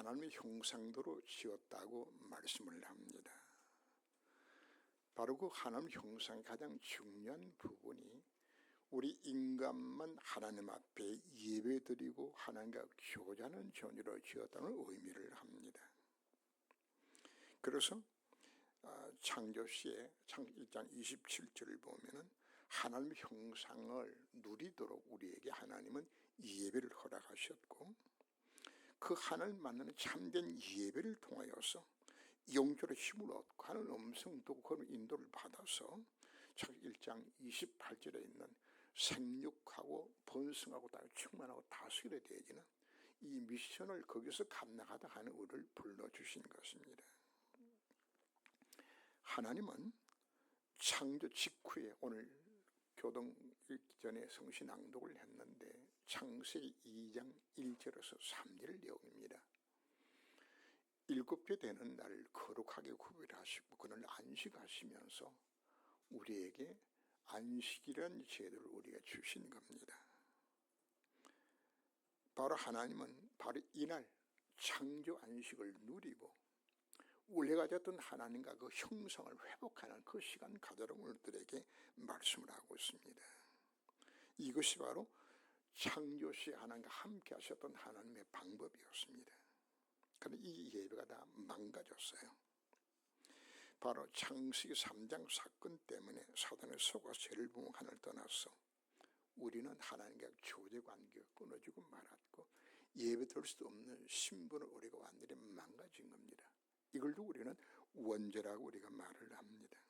하나님의 형상대로 지었다고 말씀을 합니다. 바로 그 하나님 형상의 가장 중요한 부분이 우리 인간만 하나님 앞에 예배드리고 하나님과 교제하는 존재로 지었다는 의미를 합니다. 그래서 창조시의 1장 27절을 보면은 하나님의 형상을 누리도록 우리에게 하나님은 예배를 허락하셨고, 그 하나님 만나는 참된 예배를 통하여서 영적으로 힘을 얻고 하는 음성도 그런 인도를 받아서 창세기 1장 28절에 있는 생육하고 번성하고 충만하고 다스리게 되어지는 이 미션을 거기서 감당하다 하는 우리를 불러주신 것입니다. 하나님은 창조 직후에, 오늘 교동 읽기 전에 성시 낭독을 했는데 창세기 2장 1절에서 3절 내용입니다. 7배 되는 날을 거룩하게 구별하시고 그날 안식하시면서 우리에게 안식이라는 제도를 우리가 주신 겁니다. 바로 하나님은 바로 이날 창조 안식을 누리고 우리가 가졌던 하나님과 그 형상을 회복하는 그 시간 가져라고 우리들에게 말씀을 하고 있습니다. 이것이 바로 창조시 하나님과 함께 하셨던 하나님의 방법이었습니다. 그런데 이 예배가 다 망가졌어요. 바로 창세기 3장 사건 때문에 사단의 속아 죄를 부어 하늘을 떠나서 우리는 하나님과 교제관계가 끊어지고 말았고 예배드릴 수 없는 신분을 우리가 완전히 망가진 겁니다. 이걸로 우리는 원죄라고 우리가 말을 합니다.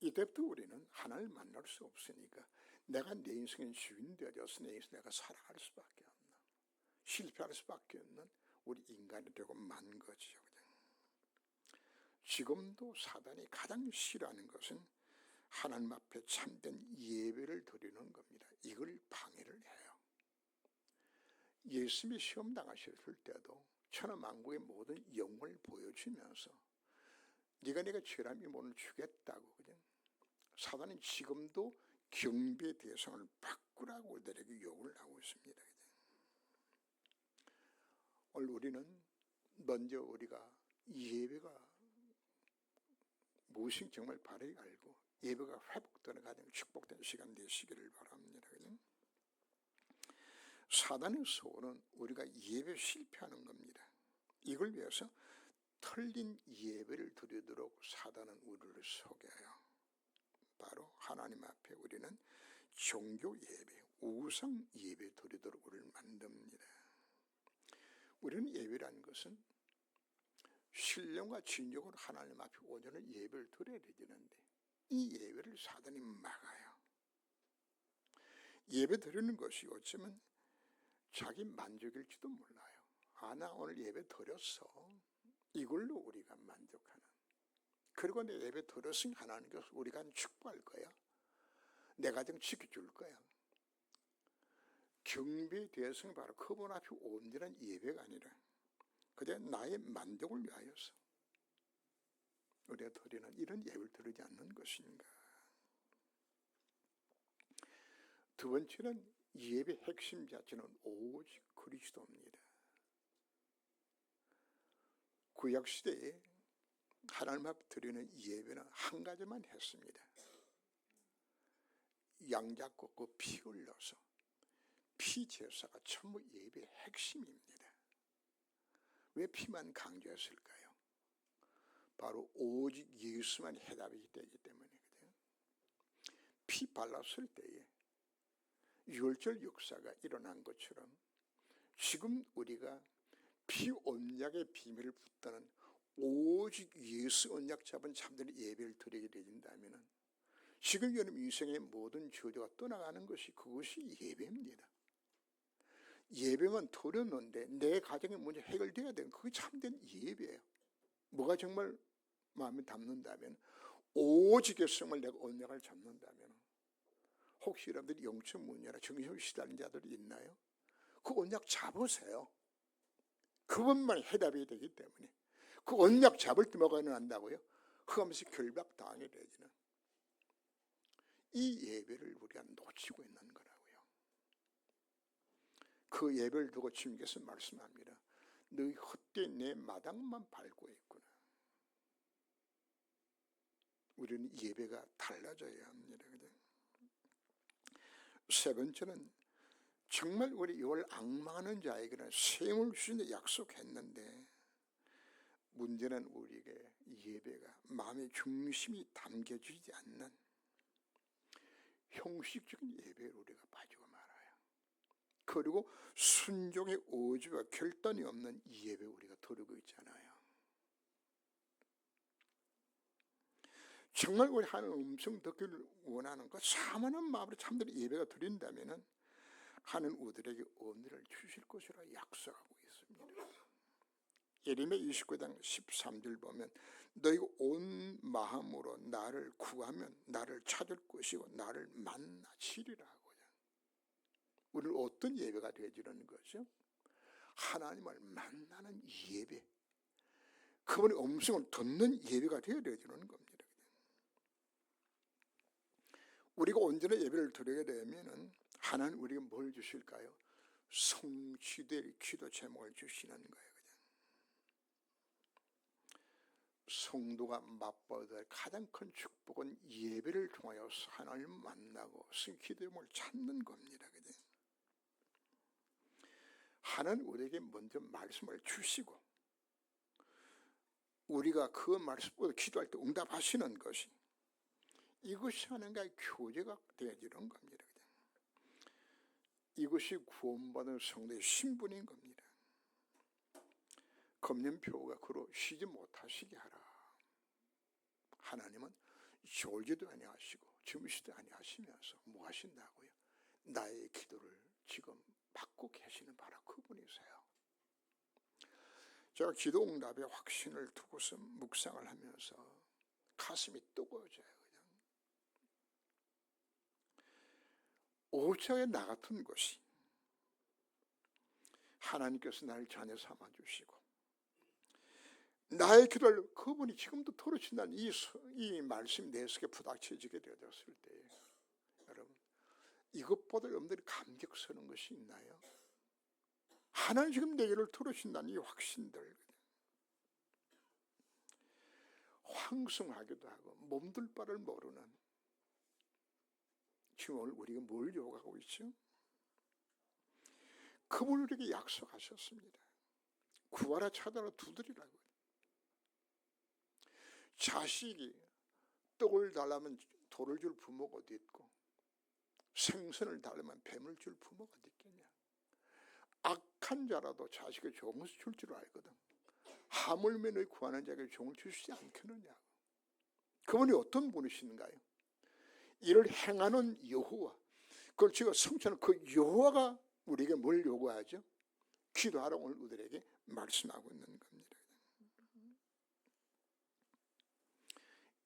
이때부터 우리는 하나님을 만날 수 없으니까 내가 내 인생의 주인 되어져서 내 인생 내가 살아갈 수밖에 없는, 실패할 수밖에 없는 우리 인간이 되고 만 거지요. 지금도 사단이 가장 싫어하는 것은 하나님 앞에 참된 예배를 드리는 겁니다. 이걸 방해를 해요. 예수님이 시험 당하셨을 때도 천하만국의 모든 영광을 보여주면서 네가 내가 죄람이 오늘 주겠다고, 그냥 사단은 지금도 경배의 대상을 바꾸라고 우리들에게 요구를 하고 있습니다. 오늘 우리는 먼저 우리가 예배가 무엇인지 정말 바르게 알고 예배가 회복되는 가장 축복된 시간 되시기를 바랍니다. 사단의 소원은 우리가 예배 실패하는 겁니다. 이걸 위해서 틀린 예배를 드리도록 사단은 우리를 속여요. 바로 하나님 앞에 우리는 종교 예배, 우상 예배 드리도록 우리를 만듭니다. 우리는 예배라는 것은 신령과 진정으로 하나님 앞에 온전한 예배를 드려야 되는데 이 예배를 사단이 막아요. 예배 드리는 것이 어쩌면 자기 만족일지도 몰라요. 나 오늘 예배 드렸어. 이걸로 우리가 만족하는. 그리고 내 예배 드렸으니 하나님께서 우리가 축복할 거야. 내 가정 지켜줄 거야. 경배의 대상이 바로 그분 앞에 온전한 예배가 아니라 그저 나의 만족을 위하여서 우리가 드리는 이런 예배를 드리지 않는 것인가. 두 번째는 예배 핵심 자체는 오직 그리스도입니다. 구약시대에 하나님 앞에 드리는 예배는 한 가지만 했습니다. 양 잡고 그 피 흘려서 피제사가 전부 예배의 핵심입니다. 왜 피만 강조했을까요? 바로 오직 예수만 해답이 되기 때문이거든요. 피 발랐을 때에 유월절 역사가 일어난 것처럼 지금 우리가 피 언약의 비밀을 붙드는 오직 예수 언약 잡은 참된 예배를 드리게 된다면 지금 여러분 인생의 모든 저주가 떠나가는 것이 그것이 예배입니다. 예배만 드렸는데 내 가정의 문제 해결돼야 되는 그게 참된 예배예요. 뭐가 정말 마음에 담는다면 오직 예수를 내가 언약을 잡는다면 혹시 여러분들이 영적 문제나 정신을 시달린 자들이 있나요? 그 언약 잡으세요. 그것만 해답이 되기 때문에 그 언약 잡을 때 뭐가 일어난다고요? 흑암시 결박당하게 되지는 이 예배를 우리가 놓치고 있는 거라고요. 그 예배를 두고 주님께서 말씀합니다. 너희 헛된 내 마당만 밟고 있구나. 우리는 예배가 달라져야 합니다. 세 번째는 정말 우리 이걸 앙망하는 자에게는 셈을 주신다 약속했는데, 문제는 우리에게 예배가 마음의 중심이 담겨지지 않는 형식적인 예배를 우리가 빠지고 말아요. 그리고 순종의 오지와 결단이 없는 예배 우리가 드리고 있잖아요. 정말 우리 하나님 음성 듣기를 원하는 것, 사모하는 마음으로 참된 예배가 드린다면 하나님 우리에게 은혜를 주실 것이라 약속하고 있습니다. 예레미야 29장 13절 보면 너희가 온 마음으로 나를 구하면 나를 찾을 것이고 나를 만나시리라 하고요. 우리는 어떤 예배가 되어지는 거죠? 하나님을 만나는 예배, 그분의 음성을 듣는 예배가 되어지는 겁니다. 우리가 온전한 예배를 드리게 되면 하나님 우리에게 뭘 주실까요? 성취될 기도 제목을 주시는 거예요. 성도가 맛보아야 될 가장 큰 축복은 예배를 통하여 하나님을 만나고 기도 제목을 찾는 겁니다. 하나님 우리에게 먼저 말씀을 주시고 우리가 그 말씀보다 기도할 때 응답하시는 것이, 이것이 하나님과의 교제가 되어지는 겁니다. 이것이 구원받은 성도의 신분인 겁니다. 검령표가 그로 쉬지 못하시게 하라. 하나님은 졸지도 아니하시고 주무시도 아니하시면서 뭐 하신다고요? 나의 기도를 지금 받고 계시는 바로 그분이세요. 제가 기도 응답의 확신을 두고서 묵상을 하면서 가슴이 뜨거워져요. 오차에 나 같은 것이 하나님께서 나를 자녀 삼아주시고 나의 기도를 그분이 지금도 들으신다는 이 말씀이 내 속에 부닥쳐지게 되었을 때, 여러분 이것보다 여러분들이 감격스러운 것이 있나요? 하나님 지금 내 기도를 들으신다는 이 확신들, 황송하기도 하고 몸둘 바를 모르는, 지금 오늘 우리가 뭘 요구하고 있죠? 그분이 우리에게 약속하셨습니다. 구하라 찾아라 두드리라고. 자식이 떡을 달라면 돌을 줄 부모가 어디 있고 생선을 달라면 뱀을 줄 부모가 어디 있겠냐. 악한 자라도 자식의 종을 줄 줄 알거든. 하물며 너희 구하는 자에게 종을 주시지 않겠느냐고. 그분이 어떤 분이신가요? 이를 행하는 여호와, 그걸 제가 성취하는 그 여호와가 우리에게 뭘 요구하죠? 기도하라고 오늘 우리에게 말씀하고 있는 겁니다.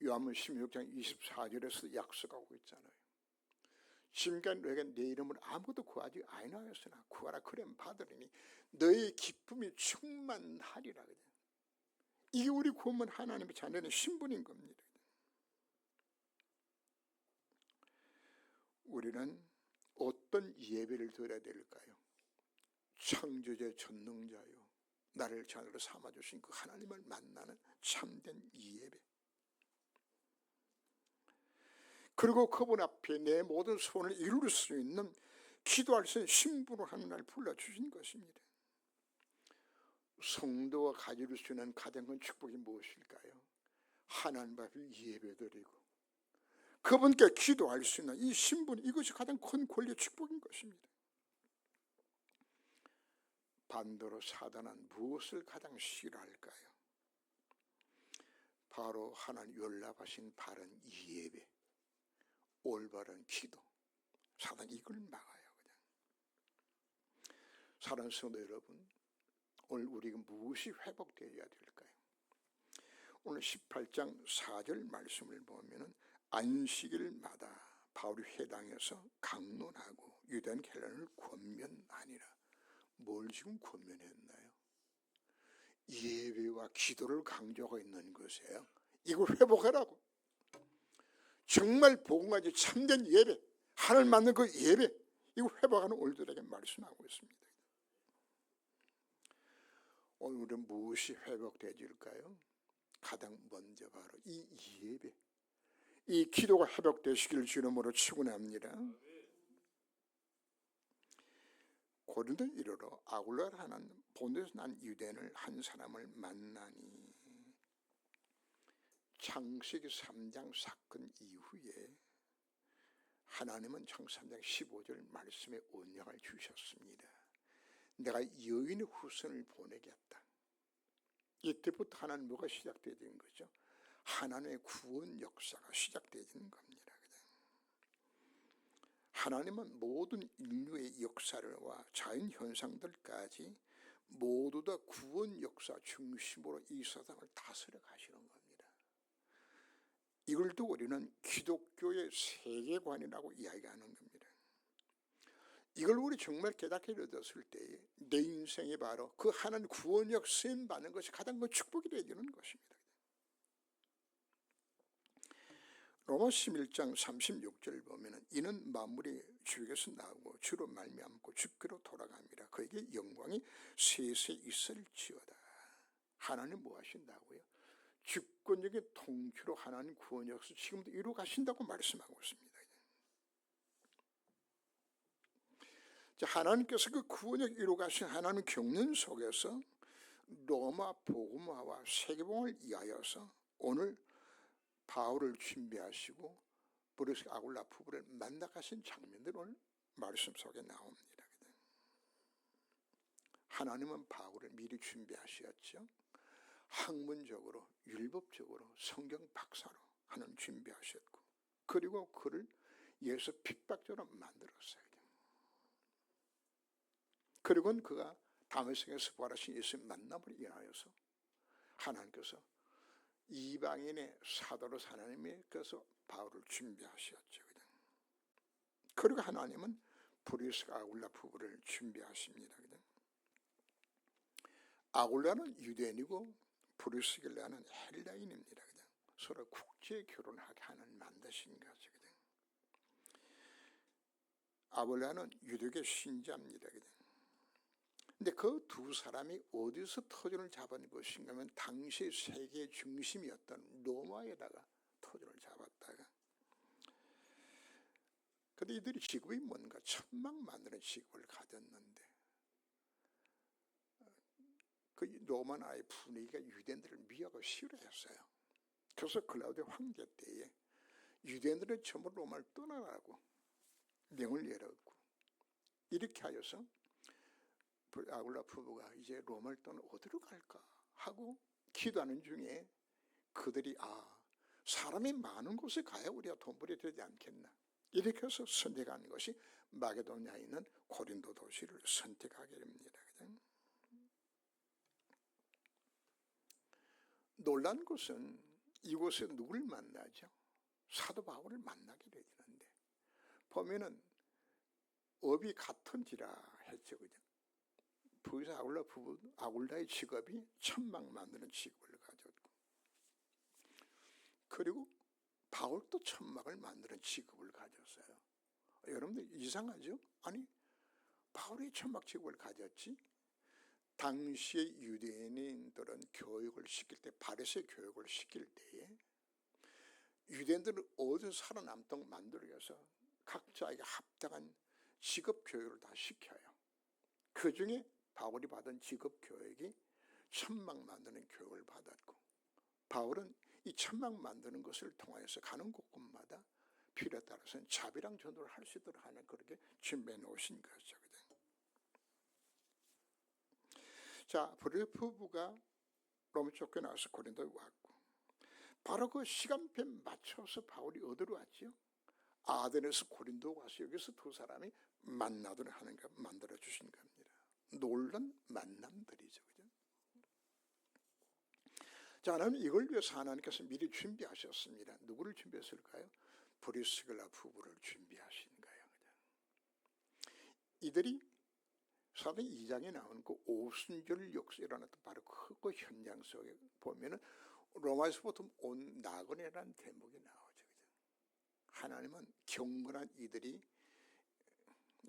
요한복음 16장 24절에서 약속하고 있잖아요. 지금까지 너희가 내 이름으로 아무것도 구하지 아니하였으나 구하라 그러면 받으리니 너의 기쁨이 충만하리라. 이게 우리 구원받은 하나님의 자녀의 신분인 겁니다. 우리는 어떤 예배를 드려야 될까요? 창조자 전능자요 나를 자녀로 삼아주신 그 하나님을 만나는 참된 예배, 그리고 그분 앞에 내 모든 소원을 이룰 수 있는 기도할 수 있는 신분으로 하나님을 불러주신 것입니다. 성도가 가질 수 있는 가장 큰 축복이 무엇일까요? 하나님 앞에 예배드리고 그분께 기도할 수 있는 이 신분, 이것이 가장 큰 권리의 축복인 것입니다. 반대로 사단은 무엇을 가장 싫어할까요? 바로 하나님 연락하신 바른 예배, 올바른 기도. 사단이 이걸 막아요. 그냥. 사랑하는 성도 여러분, 오늘 우리가 무엇이 회복되어야 될까요? 오늘 18장 4절 말씀을 보면은 안식일마다 바울이 회당에서 강론하고 유대인 헬라인을 권면하니라. 뭘 지금 권면했나요? 예배와 기도를 강조하고 있는 것이에요. 이걸 회복하라고. 정말 복음까지 참된 예배, 하나님 만난 그 예배, 이거 회복하는 우리들에게 말씀하고 있습니다. 오늘은 무엇이 회복되질까요? 가장 먼저 바로 이 예배, 이 기도가 회복되시길 주님으로 축원합니다. 고린도 이르러 아굴라를 하는 본토에서 난 유대인을 한 사람을 만나니, 창세기 3장 사건 이후에 하나님은 창세기 3장 15절 말씀에 언약을 주셨습니다. 내가 여인의 후손을 보내겠다. 이때부터 하나님 뭐가 시작되는 거죠? 하나님의 구원 역사가 시작되는 겁니다. 하나님은 모든 인류의 역사와 자연 현상들까지 모두 다 구원 역사 중심으로 이 세상을 다스려 가시는 겁니다. 이걸 두고 우리는 기독교의 세계관이라고 이야기하는 겁니다. 이걸 우리 정말 깨닫게 되었을 때에 내 인생이 바로 그 하나님 구원력 쓰임 받는 것이 가장 큰 축복이 되어지는 것입니다. 로마서 11장 36절 보면은 이는 만물이 주에게서 나오고 주로 말미암고 주께로 돌아갑니다. 그에게 영광이 세세 있을지어다. 하나님 뭐 하신다고요? 주권적인 통치로 하나님 구원 역사 지금도 이루어 가신다고 말씀하고 있습니다. 하나님께서 그 구원을 이루어 가신 하나님 경륜 속에서 로마 복음화와 세계복음을 위하여서 오늘 바울을 준비하시고 브리스가 아굴라 부부를 만나 가신 장면들 오늘 말씀 속에 나옵니다. 하나님은 바울을 미리 준비하셨죠. 학문적으로 율법적으로 성경 박사로 하나님 준비하셨고, 그리고 그를 예수 핍박자로 만들었어요. 그리고는 그가 다메섹에서 부활하신 예수님 만남을 인하여서 하나님께서 이방인의 사도로 하나님께서 바울을 준비하셨죠. 그리고 하나님은 브리스가 아굴라 부부를 준비하십니다. 아굴라는 유대인이고 브리스길라는 헬라인입니다. 서로 국제 결혼하게 하는 만드신 거죠. 아굴라는 유대교 신자입니다. 근데 그 두 사람이 어디서 터전을 잡은 것인가 하면 당시 세계 중심이었던 로마에다가 터전을 잡았다가, 근데 이들이 직업이 뭔가 천막 만드는 직업을 가졌는데, 그 로마 나라의 분위기가 유대인들을 미워하고 싫어했어요. 그래서 클라우디오 황제 때에 유대인들은 전부 로마를 떠나라고 명을 내렸고, 이렇게 하여서 아굴라 부부가 이제 로마를 떠나 어디로 갈까 하고 기도하는 중에 그들이 사람이 많은 곳에 가야 우리가 돈벌이 되지 않겠나, 이렇게 해서 선택한 것이 마게도냐에 있는 고린도 도시를 선택하게 됩니다. 놀란 것은 이곳에 누굴 만나죠? 사도 바울을 만나게 되는데, 보면은 업이 같은지라 했죠. 그죠? 부에서 아굴라 부부, 아굴라의 직업이 천막 만드는 직업을 가졌고, 그리고 바울도 천막을 만드는 직업을 가졌어요. 여러분들 이상하죠? 아니, 바울이 천막 직업을 가졌지? 당시의 유대인들은 교육을 시킬 때, 바리새 교육을 시킬 때에 유대인들은 어디서 살아남도록 만들기 위해서 각자에게 합당한 직업 교육을 다 시켜요. 그 중에 바울이 받은 직업 교육이 천막 만드는 교육을 받았고, 바울은 이 천막 만드는 것을 통해서 가는 곳곳마다 필요에 따라서는 자비랑 전도를 할 수 있도록 하는, 그렇게 준비해 놓으신 거죠. 자, 브리스 부부가 로마 쫓겨나서 고린도에 왔고, 바로 그 시간표에 맞춰서 바울이 어디로 왔죠? 아덴에서 고린도 와서 여기서 두 사람이 만나도록 하는 거 만들어 주신 겁니다. 놀란 만남들이죠. 그죠? 자, 하나님 이걸 위해서 하나님께서 미리 준비하셨습니다. 누구를 준비했을까요? 브리스길라 부부를 준비하신 거예요. 그죠? 이들이 사도행 2장에 나오는 그 오순절 역사 일어났던 바로 그 현장 속에 보면은 로마에서부터 온 나그네라는 대목이 나오죠. 그죠? 하나님은 경건한 이들이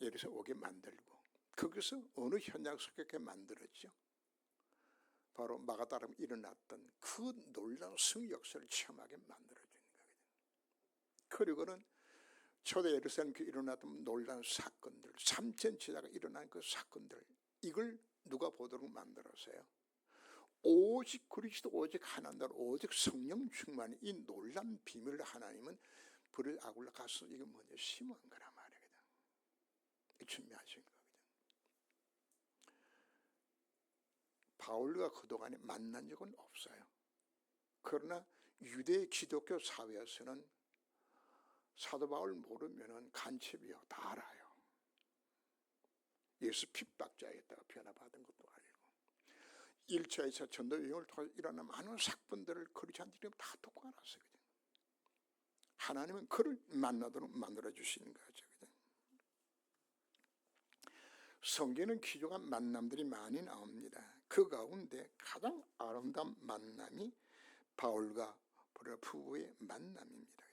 예루살렘 오게 만들고, 거기서 어느 현장 속에 만들었죠? 바로 마가다락에 일어났던 그 놀라운 승리 역사를 체험하게 만들어주는 거거든요. 그리고는 초대 예루살렘에 일어났던 놀라운 사건들, 삼천제자가 일어난 그 사건들, 이걸 누가 보도록 만들었어요? 오직 그리스도, 오직 하나님, 오직 성령 충만이 이 놀라운 비밀을 하나님은 불을 아굴라 가서 이거 먼저 심은 거란 말이거든. 준비하신 거거든. 바울과 그동안에 만난 적은 없어요. 그러나 유대 기독교 사회에서는 사도 바울 모르면 간첩이요, 다 알아요. 예수 핍박자였다가 변화받은 것도 알고, 1차, 2차 전도 여행을 통해 일어난 많은 사건들을 그리스도인들이 다 듣고 알았어요. 하나님은 그를 만나도록 만들어주시는 거죠. 성경에는 귀중한 만남들이 많이 나옵니다. 그 가운데 가장 아름다운 만남이 바울과 바울의 부부의 만남입니다.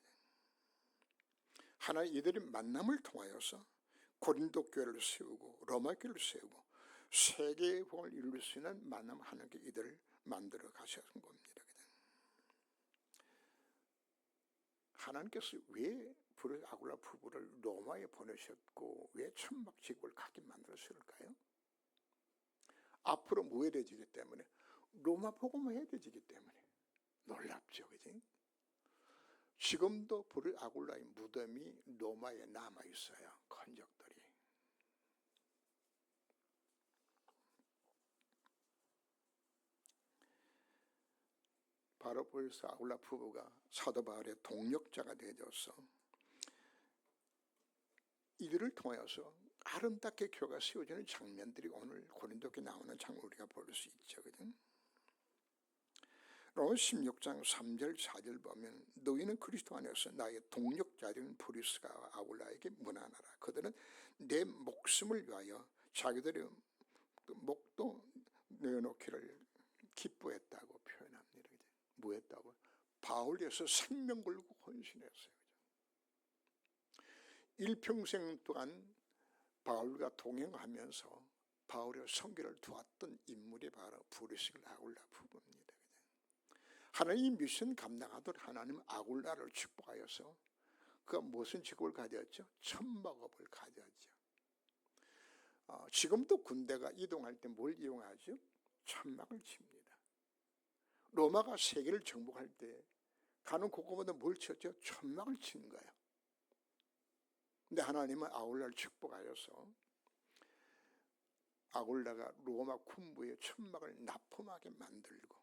하나님 이들의 만남을 통하여서 고린도 교회를 세우고 로마 교회를 세우고 세계의 복음을 이룰 수 있는 만남 하나님께 이들을 만들어 가신 겁니다. 하나님께서 왜 아굴라 부부를 로마에 보내셨고 왜 천막 지구를 갖게 만들었을까요? 앞으로 무해해지기 때문에, 로마 복음을 해야되기 때문에. 놀랍죠, 그지? 지금도 아굴라의 무덤이 로마에 남아 있어요. 건적들이. 바로 벌써 아굴라 부부가 사도 바울의 동력자가 되어서 이들을 통해서 아름답게 교회가 세워지는 장면들이 오늘 고린도에 나오는 장면 우리가 볼 수 있죠. 로마 16장 3절 4절 보면 너희는 그리스도 안에서 나의 동력자들인 브리스가와 아굴라에게 문안하라. 그들은 내 목숨을 위하여 자기들의 목도 내어놓기를 기뻐했다고 표현합니다. 뭐 했다고? 바울에서 생명 걸고 헌신했어요. 일평생 동안 바울과 동행하면서 바울의 선교를 도왔던 인물이 바로 브리스가 아굴라 부부입니다. 하나님 미션 감당하도록 하나님 아굴라를 축복하여서 그가 무슨 직업을 가졌죠? 천막업을 가졌죠. 지금도 군대가 이동할 때 뭘 이용하죠? 천막을 칩니다. 로마가 세계를 정복할 때 가는 곳곳마다 뭘 쳤죠? 천막을 치는 거예요. 근데 하나님은 아굴라를 축복하여서 아굴라가 로마 군부의 천막을 납품하게 만들고,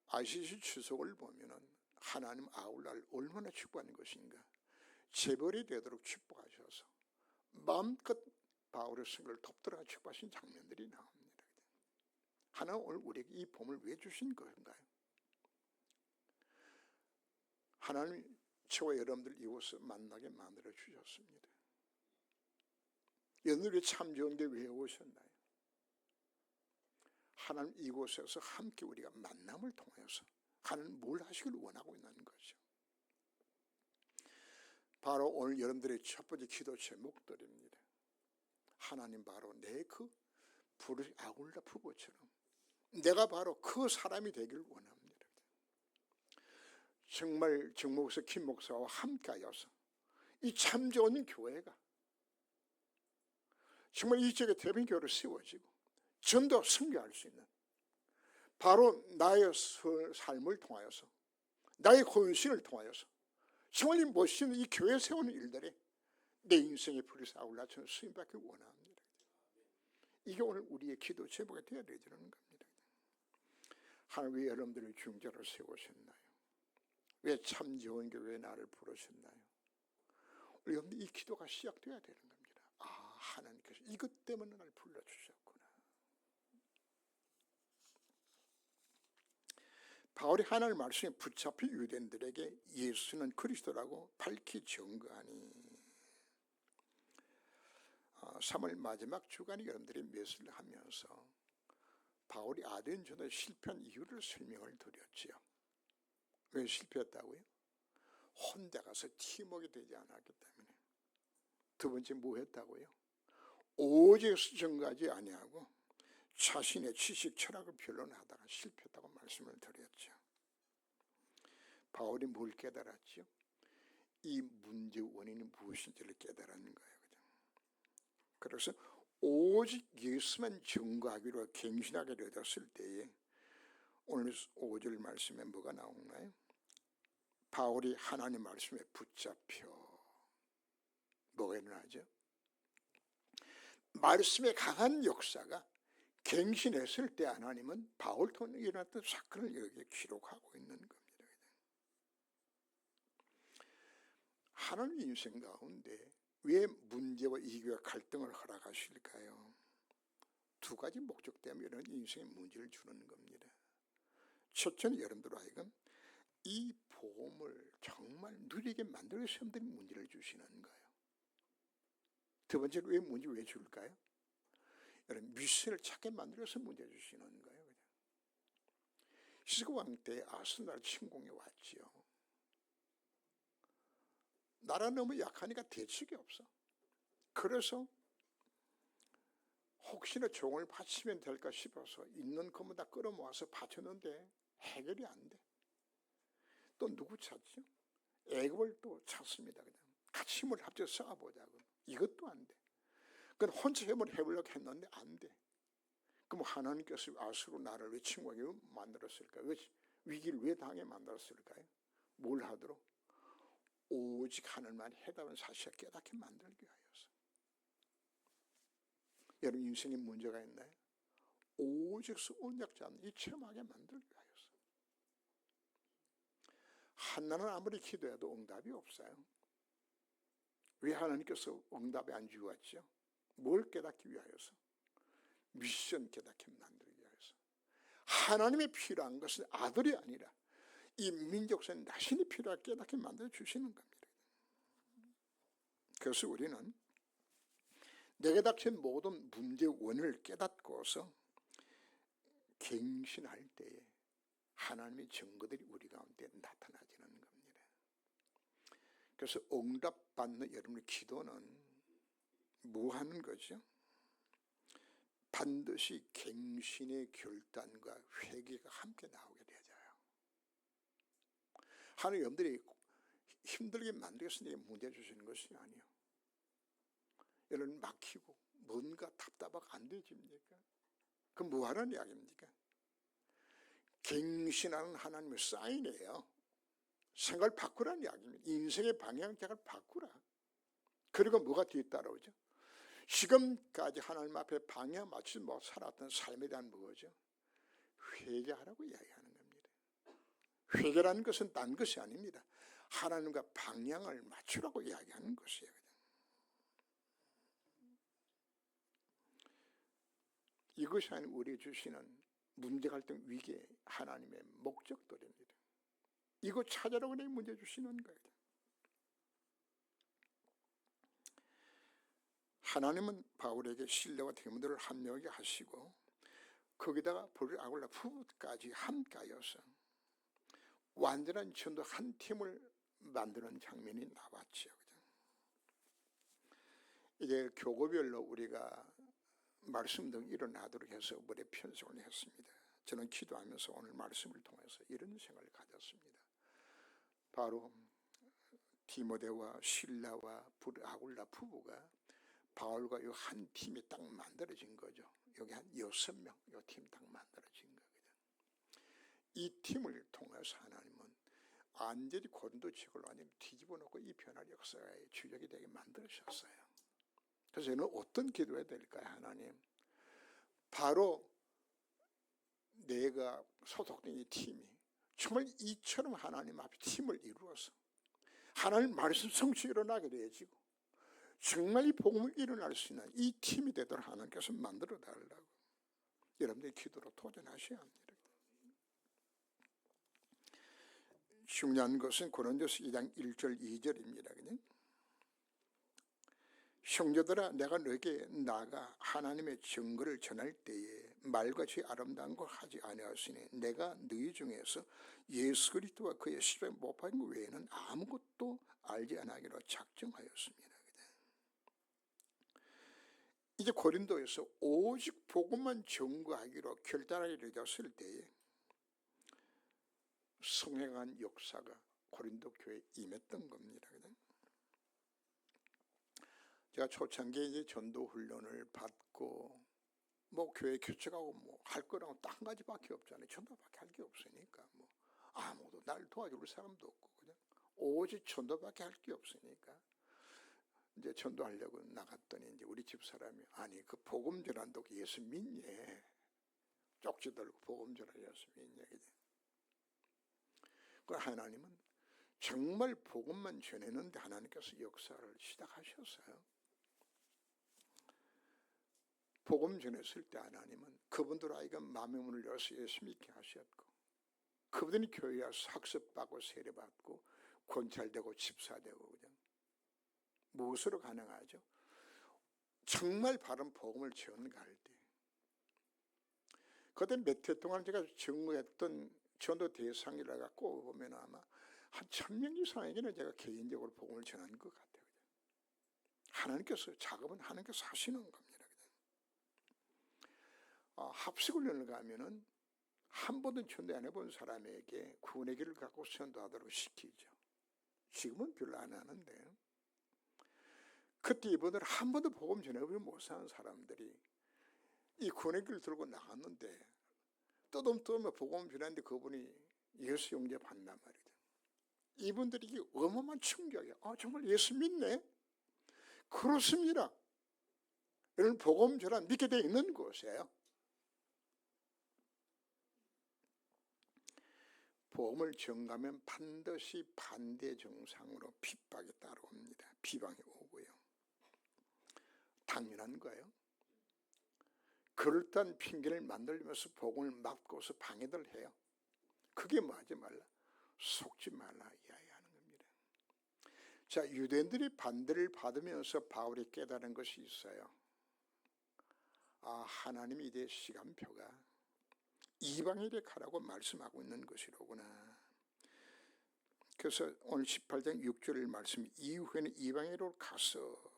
ICC 추석을 보면은 하나님 아굴라를 얼마나 축복하는 것인가. 재벌이 되도록 축복하셔서 마음껏 바울의 선교를 돕도록 축복하신 장면들이 나옵니다. 하나님 오늘 우리에게 이 복음을 왜 주신 것인가요? 하나님 저와 여러분들 이곳을 만나게 만들어 주셨습니다. 여러분들이 참 좋은 게 왜 오셨나요? 하나님 이곳에서 함께 우리가 만남을 통해서 하나님 뭘 하시길 원하고 있는 거죠. 바로 오늘 여러분들의 첫 번째 기도 제목들입니다. 하나님 바로 내 그 아굴라 부부처럼 내가 바로 그 사람이 되기를 원합니다. 정말 정 목사, 김 목사와 함께하여서 이 참 좋은 교회가 정말 이 지역에 대변 교회로 세워지고 전도 선교할 수 있는, 바로 나의 삶을 통하여서 나의 헌신을 통하여서 정말 이 멋있는 이 교회 세우는 일들이 내 인생의 브리스 아굴라처럼 쓰임받길 원합니다. 이게 오늘 우리의 기도 제목이 되어야 되는 겁니다. 하나님 왜 여러분들을 중재로 세우셨나요? 왜 참 좋은 교회에 나를 부르셨나요? 우리 여러분들 이 기도가 시작돼야 되는 겁니다. 하나님께서 이것 때문에 나를 불러주셨구나. 바울이 하나님의 말씀에 붙잡힌 유대인들에게 예수는 그리스도라고 밝히 증거하니, 3월 마지막 주간에 여러분들이 메시지를 하면서 바울이 아덴 전도에 실패한 이유를 설명을 드렸지요. 왜 실패했다고요? 혼자 가서 팀워크가 되지 않았기 때문에. 두 번째 뭐 했다고요? 오직 증거하지 아니하고 자신의 지식 철학을 변론하다가 실패했다고 말씀을 드렸죠. 바울이 뭘 깨달았죠? 이 문제의 원인이 무엇인지를 깨달은 거예요. 그래서 오직 예수만 증거하기로 갱신하게 되었을 때에 오늘 5절 말씀에 뭐가 나오나요? 바울이 하나님 말씀에 붙잡혀 뭐가 일어나죠? 말씀의 강한 역사가 갱신했을 때 하나님은 바울 통해 일어났던 사건을 여기에 기록하고 있는 겁니다. 하나님 인생 가운데 왜 문제와 이기와 갈등을 허락하실까요? 두 가지 목적 때문에 이런 인생에 문제를 주는 겁니다. 첫째는 여러분들 하여금 이 복음을 정말 누리게 만들어 위해서 여러분들이 문제를 주시는 거예요. 두 번째로 왜 문제를 왜 줄까요? 여러분 미션을 찾게 만들어서 문제 주시는 거예요. 히스기야 왕 때 아스나라 침공에 왔지요. 나라 너무 약하니까 대책이 없어. 그래서 혹시나 종을 바치면 될까 싶어서 있는 것만 다 끌어모아서 바쳤는데 해결이 안 돼. 또 누구 찾죠? 애굽을 또 찾습니다. 그냥 같이 힘을 합쳐서 싸워보자고. 이것도 안 돼. 그건 혼자 힘을 해보려고 했는데 안 돼. 그럼 하나님께서 아수르 나라를 왜 침공하게 만들었을까요? 왜 위기를 왜 당해 만들었을까요? 뭘 하도록? 오직 하늘만 해답은 사실을 깨닫게 만들기 위하여서. 여러분 인생에 문제가 있나요? 오직 언약 잡는 이 체험하게 만들기 위하여서. 한나는 아무리 기도해도 응답이 없어요. 왜 하나님께서 응답이 안 주었죠? 뭘 깨닫기 위하여서? 미션 깨닫게 만들기 위해서. 하나님이 필요한 것은 아들이 아니라 이 민족선 자신이 필요하게 깨닫게 만들어 주시는 겁니다. 그래서 우리는 내게 닥친 모든 문제의 원인을 깨닫고서 갱신할 때에 하나님의 증거들이 우리 가운데 나타나지는 겁니다. 그래서 응답받는 여러분의 기도는 뭐 하는 거죠? 반드시 갱신의 결단과 회개가 함께 나오게 되어져요. 하나님 여러분들이 힘들게 만들어서 내게 문제 주시는 것이 아니에요. 여러분 막히고 뭔가 답답하고 안 되집니까? 그럼 뭐 하는 이야기입니까? 갱신하는 하나님의 사인이에요. 생각을 바꾸라는 이야기입니다. 인생의 방향작을 바꾸라. 그리고 뭐가 뒤에 따라오죠? 지금까지 하나님 앞에 방향 맞추지 못 살았던 삶에 대한 뭐죠? 회개하라고 이야기하는 겁니다. 회개라는 것은 딴 것이 아닙니다. 하나님과 방향을 맞추라고 이야기하는 것이에요. 이것이 아닌 우리 주시는 문제 갈등 위기의 하나님의 목적들입니다. 이거 찾아라고 내 문제 주시는 거예요. 하나님은 바울에게 신뢰와 대문들을 합력하게 하시고 거기다가 아굴라 부부까지 함께하여서 완전한 전도 한 팀을 만드는 장면이 나왔죠. 이게 교구별로 우리가 말씀 등 일어나도록 해서 물에 편성을 했습니다. 저는 기도하면서 오늘 말씀을 통해서 이런 생각을 가졌습니다. 바로 디모데와 실라와 아굴라 부부가 바울과 이 한 팀이 딱 만들어진 거죠. 여기 한 6명 이 팀 딱 만들어진 거거든요. 이 팀을 통해서 하나님은 완전히 고린도 지역을 완전히 뒤집어 놓고 이 변화의 역사의 주역이 되게 만들으셨어요. 그래서 저는 어떤 기도해야 될까요? 하나님, 바로 내가 소속된 이 팀이 정말 이처럼 하나님 앞에 팀을 이루어서 하나님 말씀 성취 일어나게 되어지고 정말 이 복음을 일어날 수 있는 이 팀이 되도록 하나님께서 만들어 달라고 여러분들의 기도로 도전하셔야 합니다. 중요한 것은 고린도서 2장 1절 2절입니다. 그냥 형제들아, 내가 너에게 나아가 하나님의 증거를 전할 때에 말같이 아름다운 걸 하지 아니하시니 내가 너희 중에서 예수 그리스도와 그의 십자가에 못 박힌 것 외에는 아무것도 알지 아니하기로 작정하였습니다. 이제 고린도에서 오직 복음만 전거하기로 결단하게 되었을 때에 성행한 역사가 고린도 교회에 임했던 겁니다. 제가 초창기에 이제 전도 훈련을 받고 뭐 교회 교체하고 뭐 할 거라고 딱 한 가지밖에 없잖아요. 전도밖에 할 게 없으니까 뭐 아무도 날 도와줄 사람도 없고 그냥 오직 전도밖에 할 게 없으니까 이제 전도하려고 나갔더니 이제 우리 집 사람이 아니 그 복음 전한다고 예수 믿니? 쪽지 들고 복음 전하는 예수 믿니? 그 하나님은 정말 복음만 전했는데 하나님께서 역사를 시작하셨어요. 복음 전했을 때 하나님은 그분들 아이가 마음의 문을 열어서 예수 믿게 하셨고 그분들이 교회에 와서 학습받고 세례받고 권찰되고 집사되고 그냥 무엇으로 가능하죠? 정말 바른 복음을 전가할 때 그때 몇 해 동안 제가 증거했던 전도 대상이라 갖고 보면 아마 한 1000명 이상에게는 제가 개인적으로 복음을 전한 것 같아요. 하나님께서 작업은 하나님께서 하시는 겁니다. 합숙훈련을 가면은 한 번도 전도 안 해본 사람에게 구원의 길을 갖고 전도하도록 시키죠. 지금은 별로 안 하는데 그때 이분들 한 번도 복음 전해보지 못한 사람들이 이 구원의 길을 들고 나갔는데 떠듬떠듬 복음 전했는데 그분이 예수 영접한단 말이죠. 이분들이 어마어마한 충격이에요. 정말 예수 믿네? 그렇습니다. 이런 복음 전한 믿게 되어 있는 곳이에요. 복음을 전가하면 반드시 반대 정상으로 핍박이 따라옵니다. 비방이 오고요. 당연한 거예요. 그럴듯한 핑계를 만들면서 복음을 막고서 방해를 해요. 그게 뭐 하지 말라? 속지 말라 이야기하는 겁니다. 자, 유대인들이 반대를 받으면서 바울이 깨달은 것이 있어요. 하나님이 이제 시간표가 이방인에게 가라고 말씀하고 있는 것이로구나. 그래서 오늘 18장 6절 말씀 이후에는 이방인으로 가서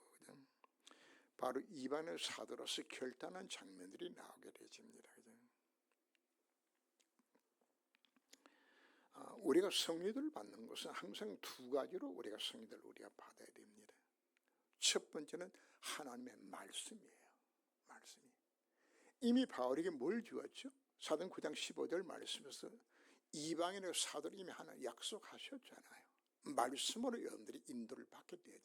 바로 이방인의 사도로서 결단한 장면들이 나오게 되집니다. 우리가 성의를 받는 것은 항상 두 가지로 우리가 성의를 우리가 받아야 됩니다. 첫 번째는 하나님의 말씀이에요. 말씀이. 이미 바울에게 뭘 주었죠? 사도행 9장 15절 말씀에서 이방인의 사도를 이미 하나 약속하셨잖아요. 말씀으로 여러분들이 인도를 받게 되어요.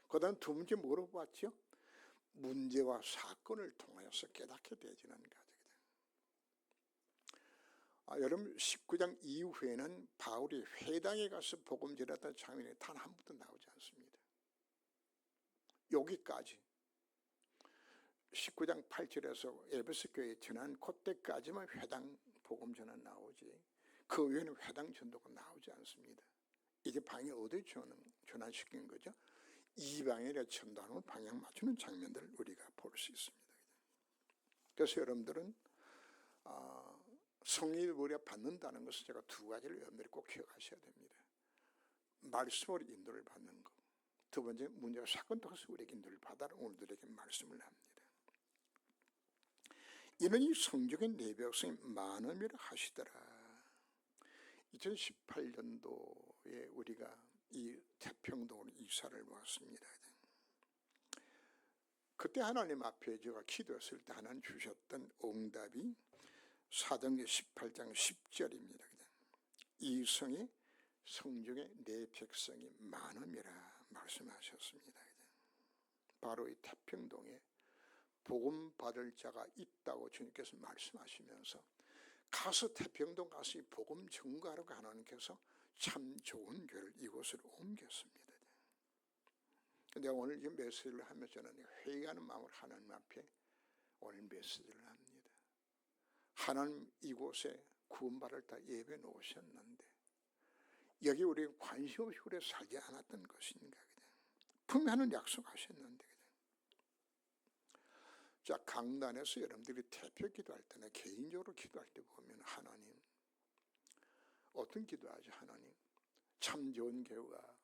그 다음 두 번째 뭐로 봤죠? 문제와 사건을 통하여서 깨닫게 되어지는 거죠. 여러분 19장 이후에는 바울이 회당에 가서 복음 전했던 장면이 단 한 번도 나오지 않습니다. 여기까지 19장 8절에서 에베소 교회에 전한 그때까지만 회당 복음 전환 나오지 그 외에는 회당 전도가 나오지 않습니다. 이게 방향 어디에 전환시킨 거죠? 이방인에 전도하는 방향 맞추는 장면들을 우리가 볼 수 있습니다. 그래서 여러분들은 성의를 우리가 받는다는 것은 제가 두 가지를 여러분들이 꼭 기억하셔야 됩니다. 말씀으로 인도를 받는 것. 두 번째 문제와 사건 통해서 우리에게 인도를 받아라 오늘들에게 말씀을 합니다. 이는 이 성경의 내 백성이 많음이라 하시더라. 2018년도에 우리가 이 태평동으로 이사를 왔습니다. 그때 하나님 앞에 제가 기도했을 때 하나님 주셨던 응답이 사도행전 18장 10절입니다. 이 성이 성중에 내 백성이 많음이라 말씀하셨습니다. 바로 이 태평동에 복음 받을 자가 있다고 주님께서 말씀하시면서 가서 태평동 가서 이 복음 전가하라고 하나님께서 참 좋은 교회를 이곳으로 옮겼습니다. 내가 오늘 이 메시지를 하면서 저는 회개하는 마음으로 하나님 앞에 오늘 메시지를 합니다. 하나님 이곳에 구원받을 다 예배 놓으셨는데 여기 우리 관심 없이 그래 살지 않았던 것인가. 분명히 하는 약속하셨는데. 자, 강단에서 여러분들이 대표 기도할 때나 개인적으로 기도할 때 보면 하나님 어떤 기도하죠? 하나님 참 좋은 교회가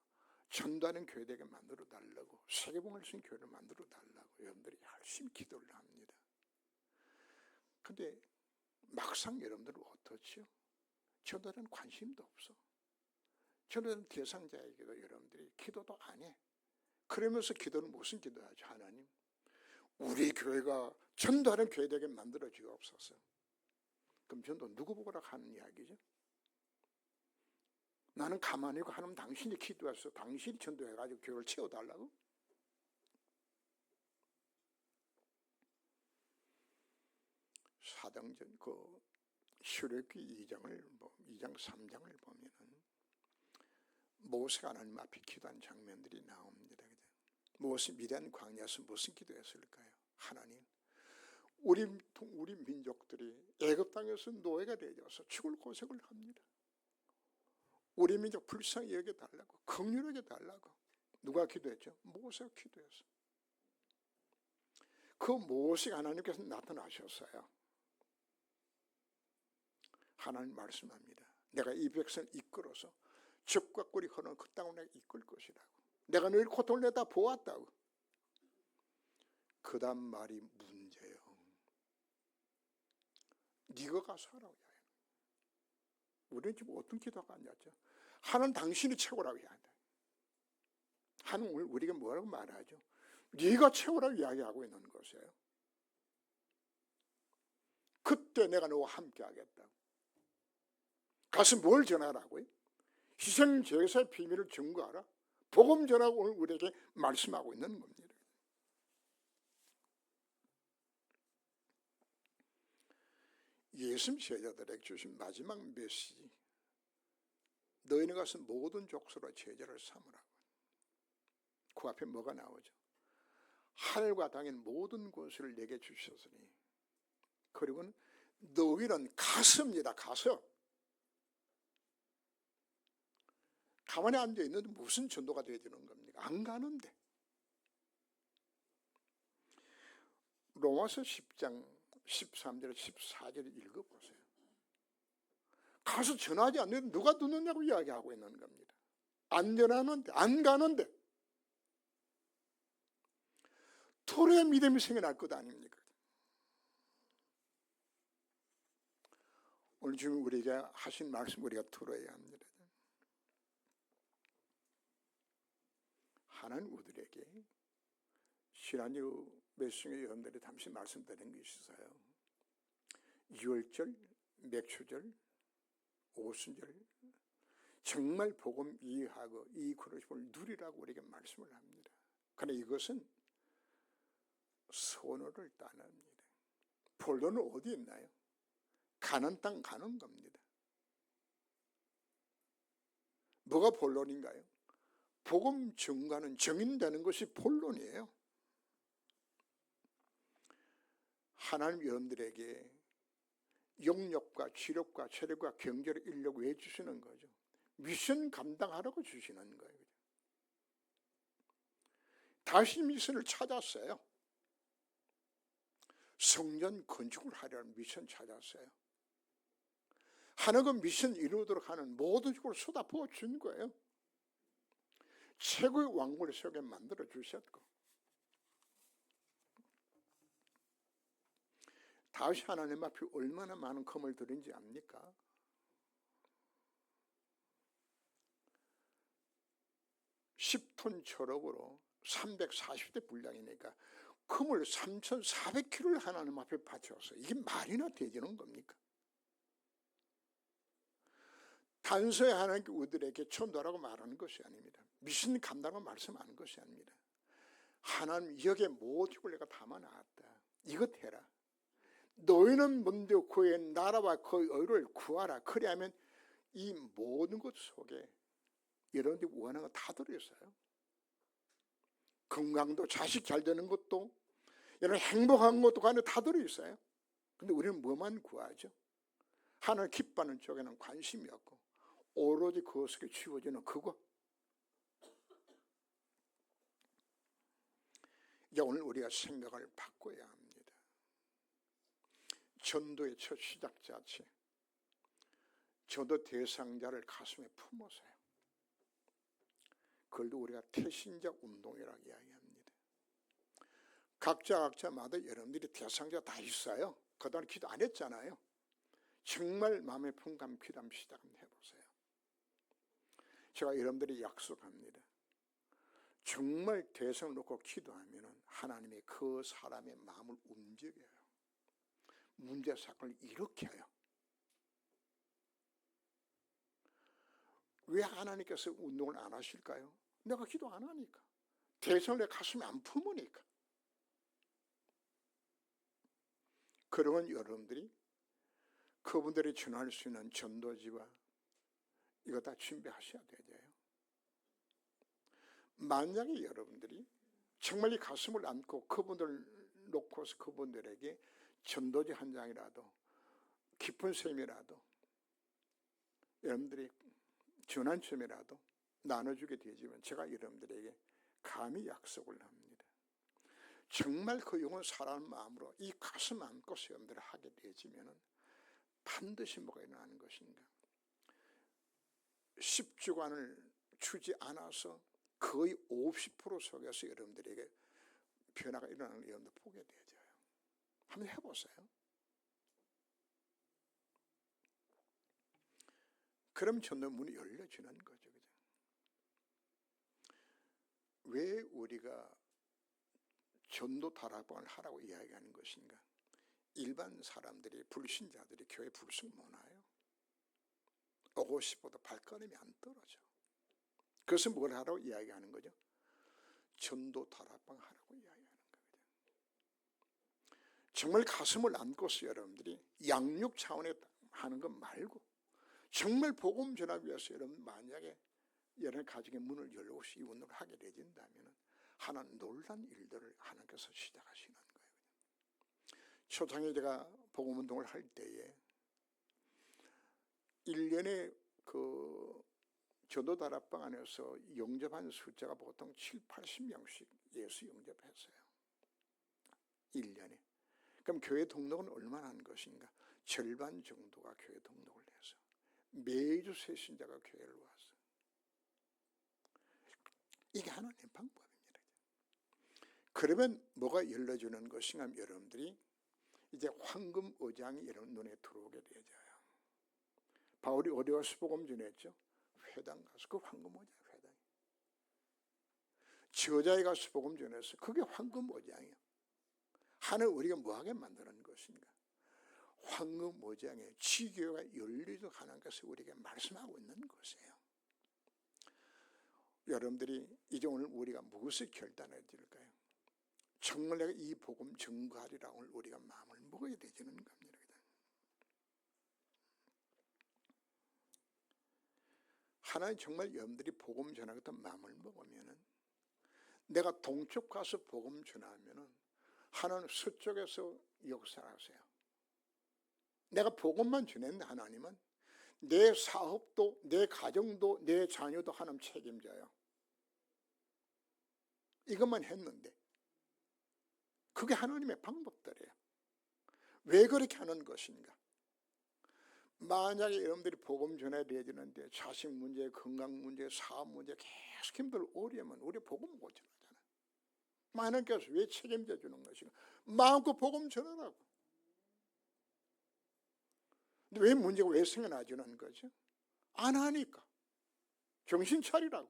전도하는 교회 되게 만들어 달라고, 세계봉을 쓴 교회를 만들어 달라고 여러분들이 열심히 기도를 합니다. 근데 막상 여러분들은 어떻죠? 전도는 관심도 없어. 전도는 대상자에게도 여러분들이 기도도 안 해. 그러면서 기도는 무슨 기도하죠? 하나님, 우리 교회가 전도하는 교회 되게 만들어 주옵소서. 그럼 전도 누구 보고라 하는 이야기죠? 나는 가만히 있고 하나님 당신이 기도해서 당신이 전도해가지고 교회를 채워달라고? 사도행전 그 출애굽기 2장 3장을 보면은 모세가 하나님 앞에 기도한 장면들이 나옵니다. 모세 미디안 광야에서 무슨 기도했을까요? 하나님, 우리 민족들이 애굽 땅에서 노예가 되어서 죽을 고생을 합니다. 우리 민족 불쌍히 여겨달라고, 긍휼하게 달라고. 누가 기도했죠? 모세가 기도했어. 그 모세가 하나님께서 나타나셨어요. 하나님 말씀합니다. 내가 이 백성을 이끌어서 적과 꿀이 흐르는 그 땅을 내가 이끌 것이라고. 내가 너희 고통을 내다 보았다고. 그 다음 말이 문제예요. 네가 가서 하라고. 우리는 지금 어떤 기도가 아니었죠? 하나님 당신이 최고라고 이야기한다. 하나님 우리가 뭐라고 말하죠? 네가 최고라고 이야기하고 있는 것이에요. 그때 내가 너와 함께 하겠다고. 가서 뭘 전하라고요? 희생 제사의 비밀을 증거하라. 복음 전하고 오늘 우리에게 말씀하고 있는 겁니다. 예수님 제자들에게 주신 마지막 메시지, 너희는 가서 모든 족속으로 제자를 삼으라고. 그 앞에 뭐가 나오죠? 하늘과 땅인 모든 권세를 내게 주셨으니, 그리고는 너희는 가서입니다. 가서. 가만히 앉아 있는데 무슨 전도가 되어야 되는 겁니까? 안 가는데. 로마서 10장 13절 14절을 읽어보세요. 가서 전하지 않는데 누가 듣느냐고 이야기하고 있는 겁니다. 안 전하는데, 안 가는데 토로의 믿음이 생겨날 것 아닙니까? 오늘 지금 우리에게 하신 말씀 우리가 들어야 합니다. 하나님 우리에게 지난주 메시지에 여러분들이 잠시 말씀드린 것이 있어요. 유월절, 맥주절, 오순절 정말 복음 이해하고 이 그릇을 누리라고 우리에게 말씀을 합니다. 그러나 이것은 선호를 따릅니다. 본론은 어디 있나요? 가는 땅 가는 겁니다. 뭐가 본론인가요? 복음 증거는 증인되는 것이 본론이에요. 하나님 여러분들에게 영역과 지력과 체력과 경제를 인력 왜 주시는 거죠? 미션 감당하라고 주시는 거예요. 다시 미션을 찾았어요. 성전 건축을 하려는 미션 찾았어요. 하나님 미션 이루도록 하는 모든 쪽으로 쏟아부어 준 거예요. 최고의 왕국을 세우게 만들어 주셨고, 다시 하나님 앞에 얼마나 많은 금을 드린지 압니까? 10톤 철업으로 340대 분량이니까 금을 3,400kg를 하나님 앞에 바쳤어요. 이게 말이나 되지는 겁니까? 단서에 하나님께 우리들에게 전도라고 말하는 것이 아닙니다. 미신 감당하고 말씀하는 것이 아닙니다. 하나님 여기에 모든 걸 내가 담아놨다. 이것 해라. 너희는 먼저 그의 나라와 그의 의를 구하라. 그래야면 이 모든 것 속에 여러분들이 원하는 거 다 들어있어요. 건강도 자식 잘 되는 것도 여러분 행복한 것도 그 안에 다 들어있어요. 근데 우리는 뭐만 구하죠? 하나님 기뻐하는 쪽에는 관심이 없고 오로지 그것에 치워지는 그거. 이제 오늘 우리가 생각을 바꿔야 합니다. 전도의 첫 시작 자체, 전도 대상자를 가슴에 품어서요. 그걸 우리가 태신적 운동이라고 이야기합니다. 각자마다 여러분들이 대상자 다 있어요. 그동안 기도 안 했잖아요. 정말 마음의 평감 기도 한번 시작 한번 해보세요. 제가 여러분들이 약속합니다. 정말 대성을 놓고 기도하면 하나님이 그 사람의 마음을 움직여요. 문제 사건을 일으켜요. 왜 하나님께서 운동을 안 하실까요? 내가 기도 안 하니까. 대성을 내 가슴에 안 품으니까. 그러면 여러분들이 그분들이 전할 수 있는 전도지와 이거 다 준비하셔야 되죠. 만약에 여러분들이 정말 이 가슴을 안고 그분들 놓고서 그분들에게 전도지 한 장이라도 깊은 셈이라도 여러분들이 전환점이라도 나눠주게 되지만 제가 여러분들에게 감히 약속을 합니다. 정말 그 영혼 사람 마음으로 이 가슴 안고서 여러분들을 하게 되지면 반드시 뭐가 일어나는 것인가. 10주간을 주지 않아서 거의 50% 속에서 여러분들에게 변화가 일어나는 걸 여러분들 보게 되죠. 한번 해보세요. 그럼 전도 문이 열려지는 거죠. 그죠? 왜 우리가 전도 다락방을 하라고 이야기하는 것인가? 일반 사람들이 불신자들이 교회 불쑥 못 와요. 오고 싶어도 발걸음이 안 떨어져. 그것은 뭘 하라고 이야기하는 거죠? 전도 다락방 하라고 이야기하는 거죠. 정말 가슴을 안고서 여러분들이 양육 차원에 하는 것 말고 정말 복음 전하기 위해서 여러분 만약에 여러분 가정의 문을 열고 이 운동을 하게 되진다면 하나님 놀란 일들을 하나님께서 시작하시는 거예요. 초창에 제가 복음 운동을 할 때에 1년에 그 전도 다락방 안에서 영접한 숫자가 보통 7, 80명씩 예수 영접했어요. 1년에. 그럼 교회 등록은 얼마나 한 것인가? 절반 정도가 교회 등록을 해서 매주 새 신자가 교회를 왔어요. 이게 하나님의 방법입니다. 그러면 뭐가 열려주는 것인가 하면 여러분들이 이제 황금 의장이 여러분 눈에 들어오게 되죠. 바울이 어디 가서 복음 전했죠? 회당 가서 그 황금 의장 회당. 저자에 가서 복음 전해서 그게 황금 의장이에요. 하늘 우리가 뭐하게 만드는 것인가? 황금 의장에 지교가 열리도록 하나님께서 우리에게 말씀하고 있는 것이에요. 여러분들이 이제 오늘 우리가 무엇을 결단해야 될까요? 정말 내가 이 복음 증거하리라고 우리가 마음을 먹어야 되지는 겁니다. 하나님 정말 여러분들이 복음 전하겠다는 마음을 먹으면은 내가 동쪽 가서 복음 전하면은 하나님 서쪽에서 역사하세요. 내가 복음만 전했는데 하나님은 내 사업도 내 가정도 내 자녀도 하나님 책임져요. 이것만 했는데 그게 하나님의 방법들이에요. 왜 그렇게 하는 것인가? 만약에 여러분들이 복음 전해야 되는데 자식 문제, 건강 문제, 사업 문제 계속 힘들고 어려우면 우리 복음 못 전하잖아요. 하나님께서 왜 책임져 주는 것인가? 마음껏 복음 전하라고. 근데 왜 문제가 왜 생겨나지는 거죠? 안 하니까. 정신 차리라고.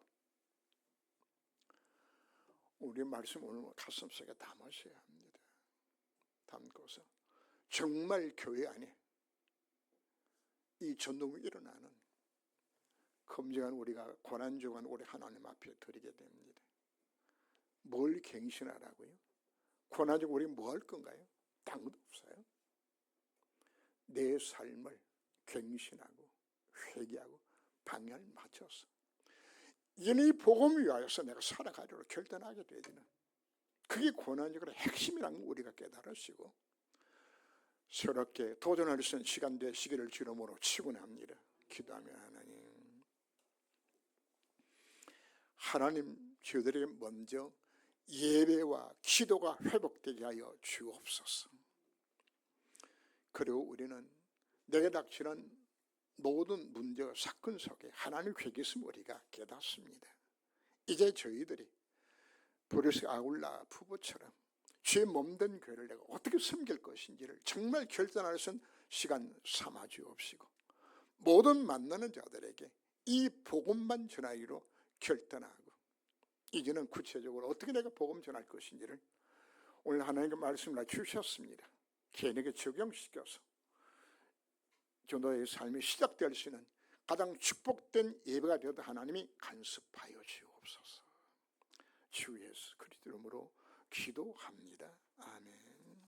우리 말씀 오늘 가슴속에 담으셔야 합니다. 담고서 정말 교회 안에 이 전동이 일어나는 검증한 우리가 고난주간 우리 하나님 앞에 드리게 됩니다. 뭘 갱신하라고요? 고난주간 우리 뭐 할 건가요? 딴 것도 없어요. 내 삶을 갱신하고 회개하고 방향을 맞춰서 이 복음 위하여서 내가 살아가려고 결단하게 되지는 그게 고난주간의 핵심이라는 걸 우리가 깨달으시고 새롭게 도전할 수 있는 시간 되시기를 주름으로 축원합니다. 기도하며 하나님 저희들에게 먼저 예배와 기도가 회복되게 하여 주옵소서. 그리고 우리는 내게 닥치는 모든 문제와 사건 속에 하나님 계계심을 우리가 깨닫습니다. 이제 저희들이 브루스 아울라 부부처럼 주의 몸된 교회를 내가 어떻게 섬길 것인지를 정말 결단할 수 있는 시간 삼아 주옵시고, 모든 만나는 자들에게 이 복음만 전하기로 결단하고, 이제는 구체적으로 어떻게 내가 복음 전할 것인지를 오늘 하나님의 말씀을 주셨습니다. 개인에게 적용시켜서 전도의 삶이 시작될 수 있는 가장 축복된 예배가 되어도 하나님이 간섭하여 주옵소서. 주 예수 그리스도 이름으로 기도합니다. 아멘.